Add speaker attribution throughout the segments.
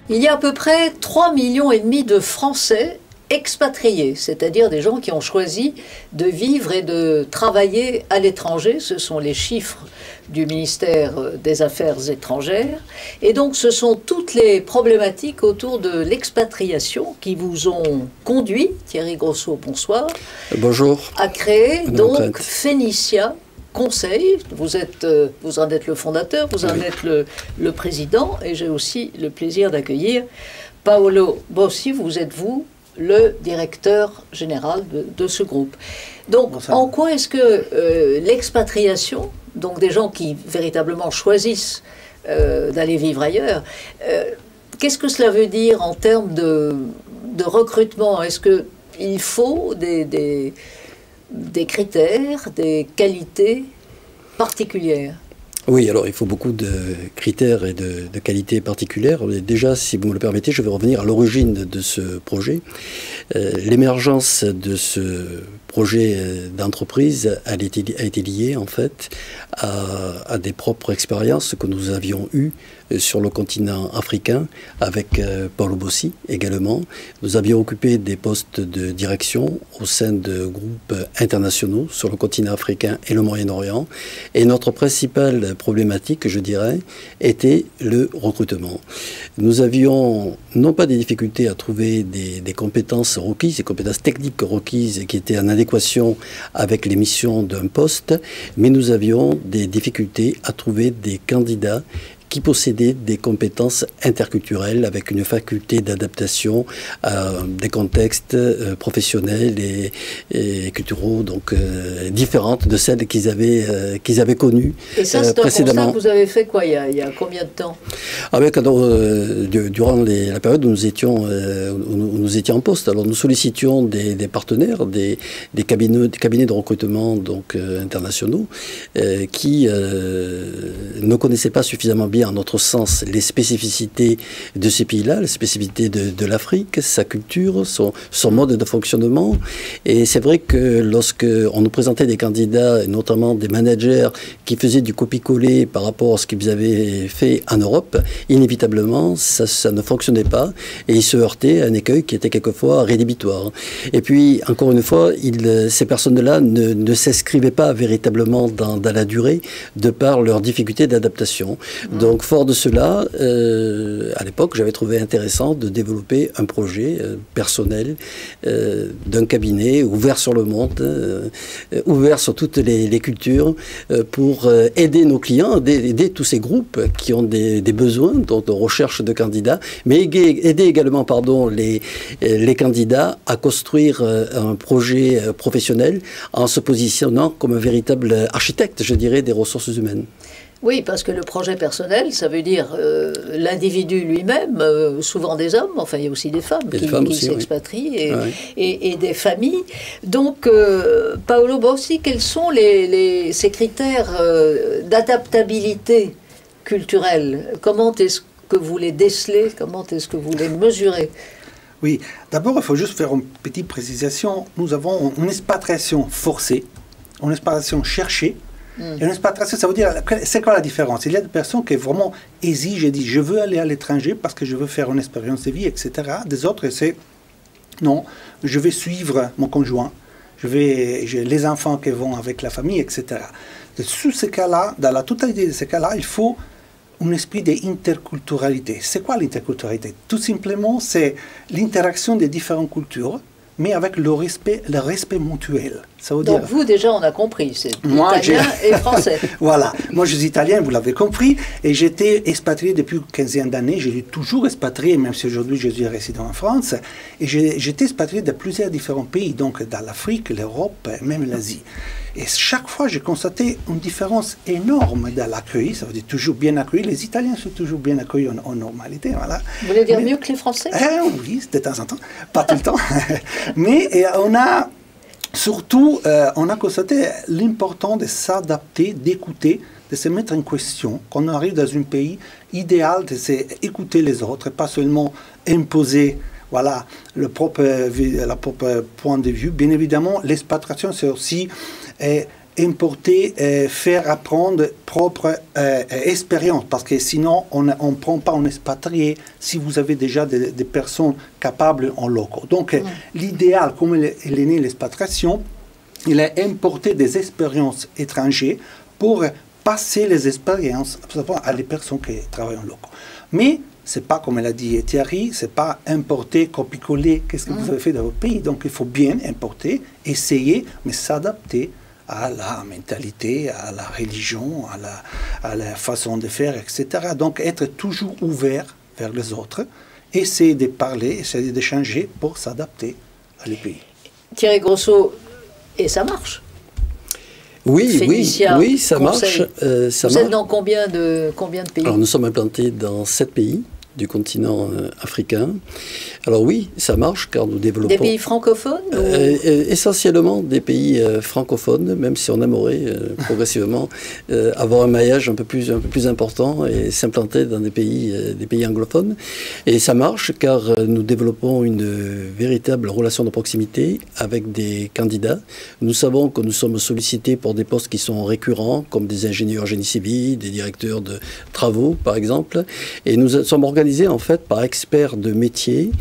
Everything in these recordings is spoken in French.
Speaker 1: Il y a à peu près 3,5 millions de Français expatriés, c'est-à-dire des gens qui ont choisi de vivre et de travailler à l'étranger. Ce sont les chiffres du ministère des Affaires étrangères. Et donc ce sont toutes les problématiques autour de l'expatriation qui vous ont conduit, Thierry Grosso, bonsoir.
Speaker 2: Bonjour.
Speaker 1: À créer donc Phénicia Conseil. Vous en êtes le fondateur, vous en êtes le président, et j'ai aussi le plaisir d'accueillir Paolo Bossi. Vous êtes le directeur général de ce groupe. Donc, en quoi est-ce que l'expatriation, donc des gens qui véritablement choisissent d'aller vivre ailleurs, qu'est-ce que cela veut dire en termes de recrutement? Est-ce qu'il faut des critères, des qualités particulières?
Speaker 2: Oui, alors il faut beaucoup de critères et de qualités particulières. Déjà, si vous me le permettez, je vais revenir à l'origine de ce projet. L'émergence de ce projet d'entreprise a été liée en fait à des propres expériences que nous avions eues sur le continent africain avec Paolo Bossi également. Nous avions occupé des postes de direction au sein de groupes internationaux sur le continent africain et le Moyen-Orient. Et notre principale problématique, je dirais, était le recrutement. Nous avions non pas des difficultés à trouver des compétences requises, des compétences techniques requises qui étaient en adéquation avec les missions d'un poste, mais nous avions des difficultés à trouver des candidats qui possédaient des compétences interculturelles avec une faculté d'adaptation à des contextes professionnels et culturels donc différentes de celles qu'ils avaient connues précédemment.
Speaker 1: Et ça, c'est un constat que vous avez fait quoi, il y a combien de temps?
Speaker 2: Durant la période où nous étions en poste, alors nous sollicitions des partenaires, des cabinets de recrutement donc internationaux qui ne connaissaient pas suffisamment bien, à notre sens, les spécificités de ces pays-là, les spécificités de l'Afrique, sa culture, son mode de fonctionnement. Et c'est vrai que lorsqu'on nous présentait des candidats, et notamment des managers qui faisaient du copier-coller par rapport à ce qu'ils avaient fait en Europe, inévitablement, ça ne fonctionnait pas et ils se heurtaient à un écueil qui était quelquefois rédhibitoire. Et puis, encore une fois, ces personnes-là ne s'inscrivaient pas véritablement dans la durée de par leurs difficultés d'adaptation. Donc, fort de cela, à l'époque, j'avais trouvé intéressant de développer un projet personnel d'un cabinet ouvert sur le monde, ouvert sur toutes les cultures, pour aider nos clients, aider tous ces groupes qui ont des besoins de recherche de candidats, mais aider également les candidats à construire un projet professionnel en se positionnant comme un véritable architecte, je dirais, des ressources humaines.
Speaker 1: Oui, parce que le projet personnel, ça veut dire l'individu lui-même, souvent des hommes, enfin il y a aussi des femmes qui s'expatrient, et des familles. Donc, Paolo Bossi, quels sont ces critères d'adaptabilité culturelle? Comment est-ce que vous les décelez? Comment est-ce que vous les mesurez?
Speaker 3: Oui, d'abord, il faut juste faire une petite précision. Nous avons une expatriation forcée, une expatriation cherchée. Et une expatriation, ça veut dire, c'est quoi la différence? Il y a des personnes qui vraiment exigent et disent, je veux aller à l'étranger parce que je veux faire une expérience de vie, etc. Des autres, c'est, non, je vais suivre mon conjoint, j'ai les enfants qui vont avec la famille, etc. Sous ces cas-là, dans la totalité de ces cas-là, il faut un esprit d'interculturalité. C'est quoi l'interculturalité? Tout simplement, c'est l'interaction des différentes cultures, mais avec le respect mutuel. Ça veut
Speaker 1: Donc
Speaker 3: dire...
Speaker 1: vous, déjà, on a compris, c'est italien et français.
Speaker 3: Voilà, moi je suis italien, vous l'avez compris, et j'étais expatrié depuis une quinzaine d'années, j'ai toujours expatrié, même si aujourd'hui je suis résident en France, et j'étais expatrié de plusieurs différents pays, donc dans l'Afrique, l'Europe, même l'Asie. Et chaque fois, j'ai constaté une différence énorme dans l'accueil, ça veut dire toujours bien accueilli. Les Italiens sont toujours bien accueillis en normalité. Voilà.
Speaker 1: Vous voulez dire mieux que les Français?
Speaker 3: Oui, de temps en temps, pas tout le temps. Mais on a surtout, on a constaté l'importance de s'adapter, d'écouter, de se mettre en question. Quand on arrive dans un pays, idéal de écouter les autres, pas seulement imposer voilà, le propre point de vue. Bien évidemment, l'expatriation, c'est aussi importer, faire apprendre propre expérience, parce que sinon on ne prend pas un expatrié si vous avez déjà des personnes capables en locaux. Donc l'idéal, comme il est né l'expatriation, il est importer des expériences étrangères pour passer les expériences à les personnes qui travaillent en locaux. Mais c'est pas, comme elle a dit Thierry, c'est pas importer, copier-coller, qu'est-ce que vous avez fait dans votre pays. Donc il faut bien importer, essayer, mais s'adapter à la mentalité, à la religion, à la façon de faire, etc. Donc être toujours ouvert vers les autres, essayer de parler, essayer d'échanger pour s'adapter à les pays.
Speaker 1: Thierry Grosso, et ça marche?
Speaker 2: Oui,
Speaker 1: Félicia,
Speaker 2: oui, ça
Speaker 1: conseil.
Speaker 2: marche.
Speaker 1: Vous êtes dans combien de pays?
Speaker 2: Alors nous sommes implantés dans 7 pays du continent africain. Alors oui, ça marche car nous développons...
Speaker 1: Des pays francophones
Speaker 2: essentiellement des pays francophones, même si on aimerait progressivement avoir un maillage un peu plus important et s'implanter dans des pays anglophones. Et ça marche car nous développons une véritable relation de proximité avec des candidats. Nous savons que nous sommes sollicités pour des postes qui sont récurrents, comme des ingénieurs génie civil, des directeurs de travaux, par exemple. Et nous sommes organisés en fait par experts de métier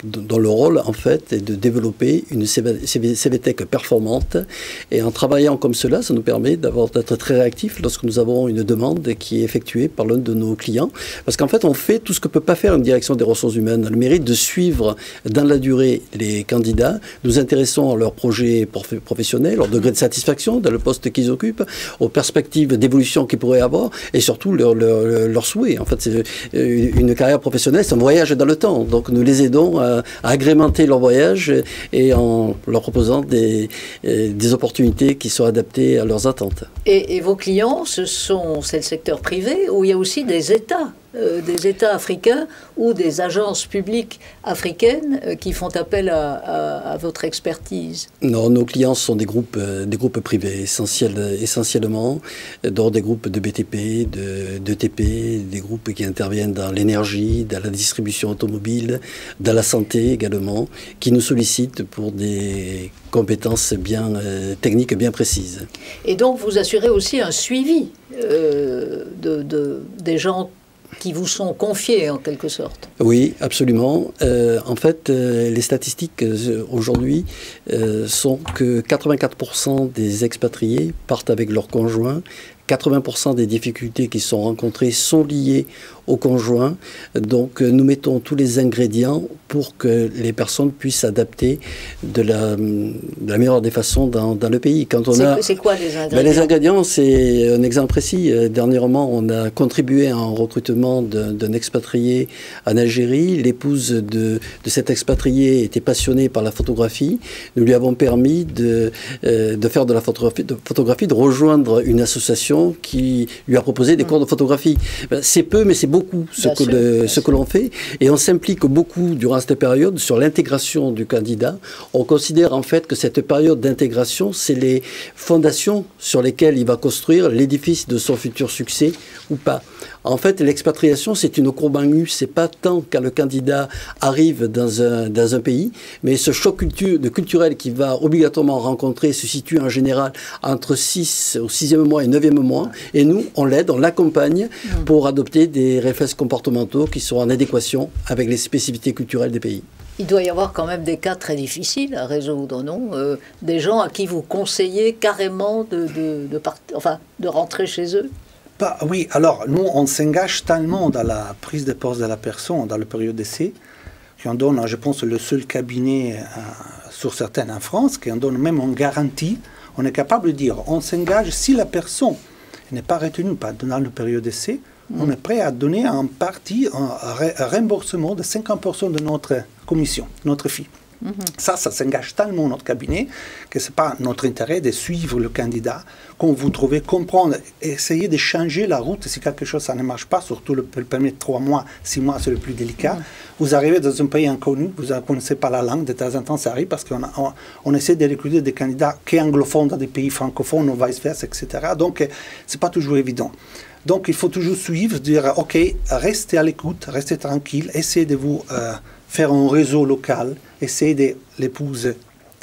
Speaker 2: dont le rôle en fait est de développer une CVTech performante, et en travaillant comme cela, ça nous permet d'être très réactifs lorsque nous avons une demande qui est effectuée par l'un de nos clients, parce qu'en fait on fait tout ce que peut pas faire une direction des ressources humaines. On a le mérite de suivre dans la durée les candidats, nous intéressons à leur projet professionnel, leur degré de satisfaction dans le poste qu'ils occupent, aux perspectives d'évolution qu'ils pourraient avoir, et surtout leurs souhaits. En fait, c'est une carrière professionnelle, c'est un voyage dans le temps. Donc nous les aidons à agrémenter leur voyage et en leur proposant des opportunités qui sont adaptées à leurs attentes.
Speaker 1: Et vos clients, c'est le secteur privé ou il y a aussi des États africains ou des agences publiques africaines qui font appel à votre expertise?
Speaker 2: Non, nos clients sont des groupes privés essentiellement, dont des groupes de BTP, de TP, des groupes qui interviennent dans l'énergie, dans la distribution automobile, dans la santé également, qui nous sollicitent pour des compétences techniques bien précises.
Speaker 1: Et donc vous assurez aussi un suivi des gens qui vous sont confiés en quelque sorte? Oui,
Speaker 2: absolument. En fait, les statistiques aujourd'hui sont que 84% des expatriés partent avec leurs conjoints. 80% des difficultés qui sont rencontrées sont liées aux conjoints. Donc nous mettons tous les ingrédients pour que les personnes puissent s'adapter de la meilleure des façons dans le pays.
Speaker 1: C'est quoi les ingrédients?
Speaker 2: Les ingrédients, c'est un exemple précis. Dernièrement, on a contribué à un recrutement d'un expatrié en Algérie. L'épouse de cet expatrié était passionnée par la photographie. Nous lui avons permis de faire de la photographie, de rejoindre une association qui lui a proposé des cours de photographie. C'est peu, mais c'est beaucoup ce que l'on fait. Et on s'implique beaucoup durant cette période sur l'intégration du candidat. On considère en fait que cette période d'intégration, c'est les fondations sur lesquelles il va construire l'édifice de son futur succès ou pas. En fait, l'expatriation, c'est une courbe en U. C'est pas tant quand le candidat arrive dans un pays, mais ce choc culturel qu'il va obligatoirement rencontrer se situe en général entre 6 au 6e mois et 9e mois. Et nous, on l'aide, on l'accompagne pour adopter des réflexes comportementaux qui sont en adéquation avec les spécificités culturelles des pays.
Speaker 1: Il doit y avoir quand même des cas très difficiles à résoudre, non? Des gens à qui vous conseillez carrément de rentrer chez eux?
Speaker 3: Oui, alors nous, on s'engage tellement dans la prise de poste de la personne, dans la période d'essai, qu'on donne, je pense, le seul cabinet sur certaines en France, qui en donne même une garantie. On est capable de dire, on s'engage, si la personne n'est pas retenue dans la période d'essai, on est prêt à donner en partie un remboursement de 50% de notre commission, notre fee. Ça s'engage tellement notre cabinet que ce n'est pas notre intérêt de suivre le candidat, quand vous trouvez, comprendre, essayer de changer la route si quelque chose ça ne marche pas, surtout le premier 3 mois, 6 mois, c'est le plus délicat. Vous arrivez dans un pays inconnu, vous ne connaissez pas la langue, de temps en temps ça arrive parce qu'on essaie de recruter des candidats qui sont anglophones dans des pays francophones ou vice-versa, etc. Donc, ce n'est pas toujours évident. Donc, il faut toujours suivre, dire, OK, restez à l'écoute, restez tranquille, essayez de vous faire un réseau local, essayez de l'épouse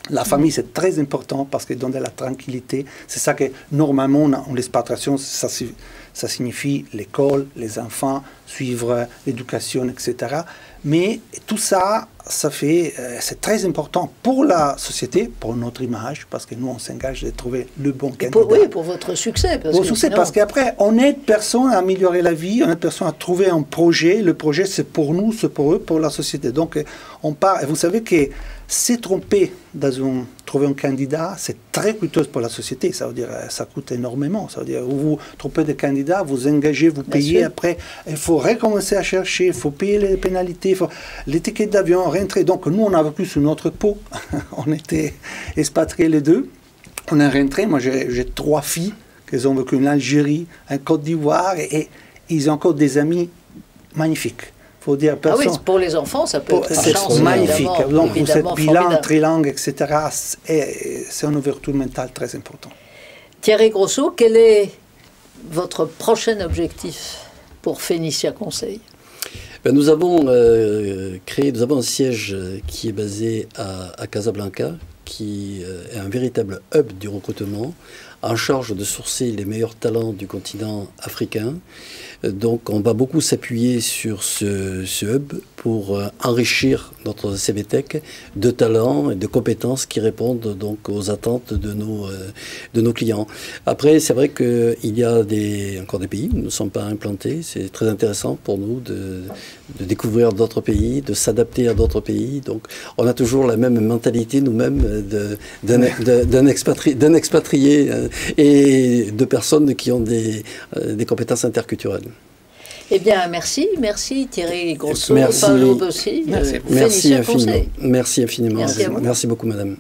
Speaker 3: La famille, c'est très important parce que donne de la tranquillité. C'est ça que, normalement, en l'expatriation, ça signifie l'école, les enfants, suivre l'éducation, etc. Mais tout ça, c'est très important pour la société, pour notre image, parce que nous, on s'engage de trouver le bon candidat.
Speaker 1: Oui, pour votre succès.
Speaker 3: Parce qu'après, on aide personne à améliorer la vie, on aide personne à trouver un projet. Le projet, c'est pour nous, c'est pour eux, pour la société. Donc, on part. Et vous savez que se tromper trouver un candidat, c'est très coûteux pour la société. Ça veut dire, ça coûte énormément. Ça veut dire, vous vous trompez de candidat, vous engagez, vous payez. Après, il faut recommencer à chercher, il faut payer les pénalités, les tickets d'avion, rentrer. Donc, nous, on a vécu sur notre peau. On était expatriés les deux. On est rentré. Moi, j'ai 3 filles qui ont vécu en Algérie, en Côte d'Ivoire, et ils ont encore des amis magnifiques. Faut dire,
Speaker 1: oui, pour les enfants, ça peut être une chance.
Speaker 3: C'est magnifique. Donc, vous êtes bilingue, trilingue, etc. C'est une ouverture mentale très importante.
Speaker 1: Thierry Grosso, quel est votre prochain objectif pour Phénicia Conseil?
Speaker 2: Nous avons nous avons un siège qui est basé à Casablanca, qui est un véritable hub du recrutement, en charge de sourcer les meilleurs talents du continent africain. Donc on va beaucoup s'appuyer sur ce hub pour enrichir notre CVTech de talents et de compétences qui répondent donc aux attentes de nos clients. Après, c'est vrai qu'il y a encore des pays où nous ne sommes pas implantés. C'est très intéressant pour nous de découvrir d'autres pays, de s'adapter à d'autres pays. Donc on a toujours la même mentalité nous-mêmes d'un expatrié et de personnes qui ont des compétences interculturelles.
Speaker 1: Eh bien, merci Thierry Grosso,
Speaker 2: merci.
Speaker 1: Paolo Bossi,
Speaker 2: merci infiniment. Merci infiniment. Merci beaucoup, madame.